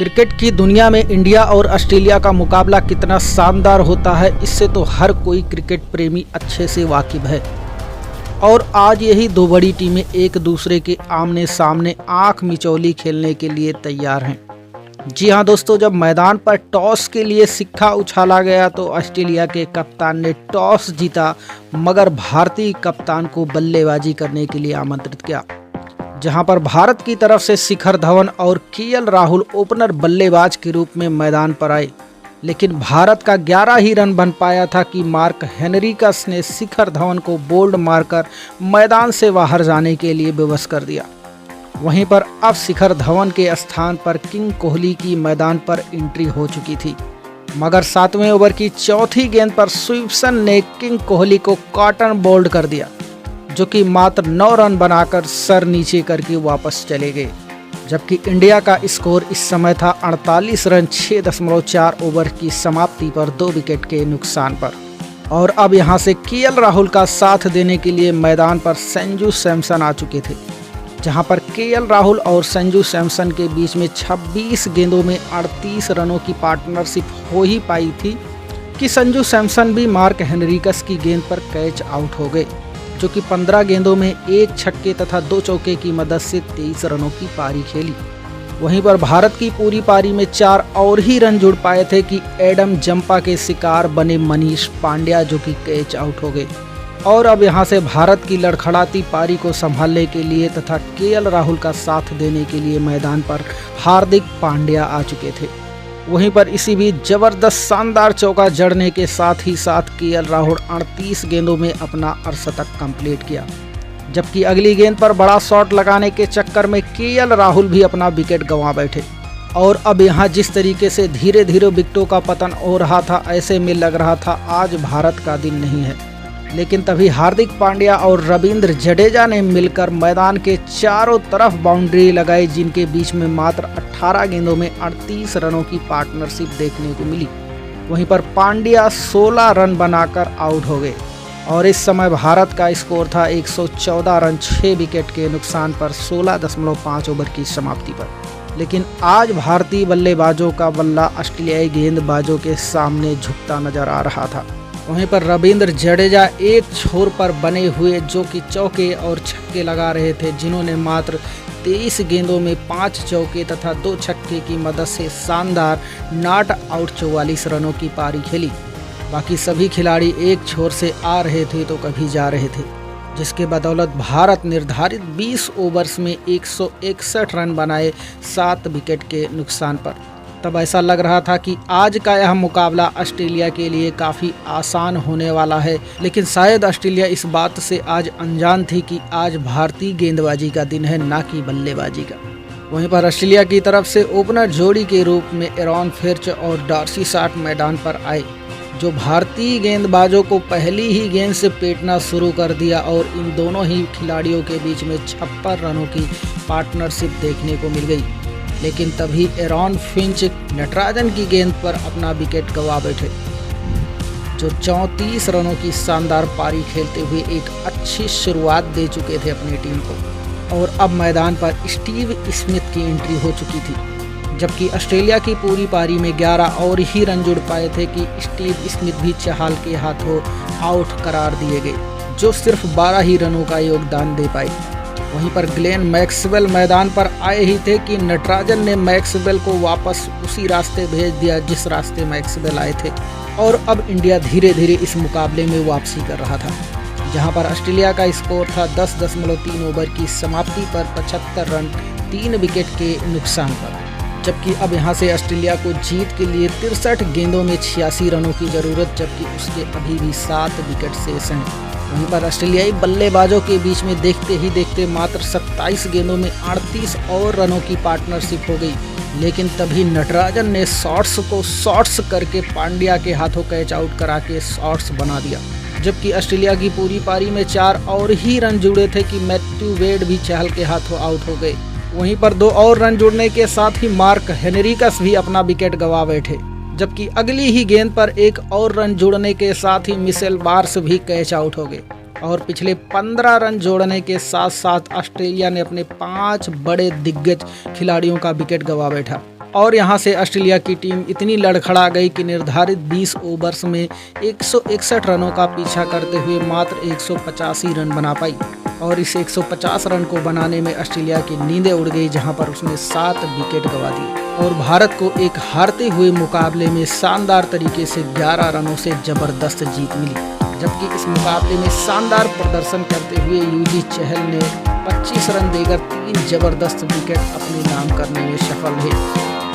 Cricket की दुनिया में इंडिया और ऑस्ट्रेलिया का मुकाबला कितना शानदार होता है, इससे तो हर कोई क्रिकेट प्रेमी अच्छे से वाकिफ है। और आज यही दो बड़ी टीमें एक दूसरे के आमने सामने आंख मिचौली खेलने के लिए तैयार हैं। जी हाँ दोस्तों, जब मैदान पर टॉस के लिए सिक्का उछाला गया तो ऑस्ट्रेलिया के कप्तान ने टॉस जीता, मगर भारतीय कप्तान को बल्लेबाजी करने के लिए आमंत्रित किया। जहां पर भारत की तरफ से शिखर धवन और केएल राहुल ओपनर बल्लेबाज के रूप में मैदान पर आए, लेकिन भारत का 11 ही रन बन पाया था कि मार्क हेनरिकस ने शिखर धवन को बोल्ड मारकर मैदान से बाहर जाने के लिए विवश कर दिया। वहीं पर अब शिखर धवन के स्थान पर किंग कोहली की मैदान पर एंट्री हो चुकी थी, मगर 7वें ओवर की चौथी गेंद पर स्वीप्सन ने किंग कोहली को कॉटन बोल्ड कर दिया, जो कि मात्र 9 रन बनाकर सर नीचे करके वापस चले गए। जबकि इंडिया का स्कोर इस समय था 48 रन 6.4 ओवर की समाप्ति पर 2 विकेट के नुकसान पर। और अब यहां से केएल राहुल का साथ देने के लिए मैदान पर संजू सैमसन आ चुके थे, जहां पर केएल राहुल और संजू सैमसन के बीच में 26 गेंदों में 38 रनों की पार्टनरशिप हो ही पाई थी कि संजू सैमसन भी मार्क हेनरिकस की गेंद पर कैच आउट हो गए, जो कि 15 गेंदों में 1 छक्के तथा 2 चौके की मदद से 23 रनों की पारी खेली। वहीं पर भारत की पूरी पारी में 4 और ही रन जुड़ पाए थे कि एडम जंपा के शिकार बने मनीष पांड्या, जो कि कैच आउट हो गए। और अब यहां से भारत की लड़खड़ाती पारी को संभालने के लिए तथा केएल राहुल का साथ देने के लिए मैदान पर हार्दिक पांड्या आ चुके थे। वहीं पर इसी बीच जबरदस्त शानदार चौका जड़ने के साथ ही साथ केएल राहुल 38 गेंदों में अपना अर्धशतक कंप्लीट किया, जबकि अगली गेंद पर बड़ा शॉट लगाने के चक्कर में केएल राहुल भी अपना विकेट गंवा बैठे। और अब यहां जिस तरीके से धीरे धीरे विकेटों का पतन हो रहा था, ऐसे में लग रहा था आज भारत का दिन नहीं है। लेकिन तभी हार्दिक पांड्या और रविंद्र जडेजा ने मिलकर मैदान के चारों तरफ बाउंड्री लगाई, जिनके बीच में मात्र 18 गेंदों में 38 रनों की पार्टनरशिप देखने को मिली। वहीं पर पांड्या 16 रन बनाकर आउट हो गए और इस समय भारत का स्कोर था 114 रन 6 विकेट के नुकसान पर 16.5 ओवर की समाप्ति पर। लेकिन आज भारतीय बल्लेबाजों का बल्ला ऑस्ट्रेलियाई गेंदबाजों के सामने झुकता नजर आ रहा था। वहीं पर रविंद्र जडेजा एक छोर पर बने हुए जो कि चौके और छक्के लगा रहे थे, जिन्होंने मात्र 23 गेंदों में 5 चौके तथा 2 छक्के की मदद से शानदार नॉट आउट 44 रनों की पारी खेली। बाकी सभी खिलाड़ी एक छोर से आ रहे थे तो कभी जा रहे थे, जिसके बदौलत भारत निर्धारित 20 ओवर्स में 161 रन बनाए 7 विकेट के नुकसान पर। तब ऐसा लग रहा था कि आज का यह मुकाबला ऑस्ट्रेलिया के लिए काफ़ी आसान होने वाला है, लेकिन शायद ऑस्ट्रेलिया इस बात से आज अनजान थी कि आज भारतीय गेंदबाजी का दिन है, ना कि बल्लेबाजी का। वहीं पर ऑस्ट्रेलिया की तरफ से ओपनर जोड़ी के रूप में एरॉन फिंच और डार्सी शॉट मैदान पर आए, जो भारतीय गेंदबाजों को पहली ही गेंद से पेटना शुरू कर दिया और इन दोनों ही खिलाड़ियों के बीच में 56 रनों की पार्टनरशिप देखने को मिल गई। लेकिन तभी एरॉन फिंच नटराजन की गेंद पर अपना विकेट गंवा बैठे, जो 34 रनों की शानदार पारी खेलते हुए एक अच्छी शुरुआत दे चुके थे अपनी टीम को। और अब मैदान पर स्टीव स्मिथ की एंट्री हो चुकी थी, जबकि ऑस्ट्रेलिया की पूरी पारी में 11 और ही रन जुड़ पाए थे कि स्टीव स्मिथ भी चहाल के हाथों आउट करार दिए गए, जो सिर्फ 12 ही रनों का योगदान दे पाए। वहीं पर ग्लेन मैक्सवेल मैदान पर आए ही थे कि नटराजन ने मैक्सवेल को वापस उसी रास्ते भेज दिया जिस रास्ते मैक्सवेल आए थे। और अब इंडिया धीरे धीरे इस मुकाबले में वापसी कर रहा था, जहां पर ऑस्ट्रेलिया का स्कोर था 10.3 ओवर की समाप्ति पर 75 रन 3 विकेट के नुकसान पर। जबकि अब यहां से ऑस्ट्रेलिया को जीत के लिए 63 गेंदों में 86 रनों की ज़रूरत, जबकि उसके अभी भी 7 विकेट शेष हैं। वहीं पर ऑस्ट्रेलियाई बल्लेबाजों के बीच में देखते ही देखते मात्र 27 गेंदों में 38 और रनों की पार्टनरशिप हो गई। लेकिन तभी नटराजन ने शॉट्स को शॉट्स करके पांड्या के हाथों कैच आउट करा के शॉट्स बना दिया, जबकि ऑस्ट्रेलिया की पूरी पारी में 4 और ही रन जुड़े थे कि मैथ्यू वेड भी चहल के हाथों आउट हो गए। वहीं पर 2 और रन जुड़ने के साथ ही मार्क हेनरिकस भी अपना विकेट गंवा बैठे, जबकि अगली ही गेंद पर 1 और रन जोड़ने के साथ ही मिशेल मार्श भी कैच आउट हो गए। और पिछले 15 रन जोड़ने के साथ साथ ऑस्ट्रेलिया ने अपने 5 बड़े दिग्गज खिलाड़ियों का विकेट गंवा बैठा। और यहां से ऑस्ट्रेलिया की टीम इतनी लड़खड़ा गई कि निर्धारित 20 ओवर्स में 161 रनों का पीछा करते हुए मात्र 185 रन बना पाई। और इस 150 रन को बनाने में ऑस्ट्रेलिया की नींदें उड़ गई, जहां पर उसने 7 विकेट गंवा दिए और भारत को एक हारते हुए मुकाबले में शानदार तरीके से 11 रनों से जबरदस्त जीत मिली। जबकि इस मुकाबले में शानदार प्रदर्शन करते हुए युजवेंद्र चहल ने 25 रन देकर 3 जबरदस्त विकेट अपने नाम करने में सफल रहे।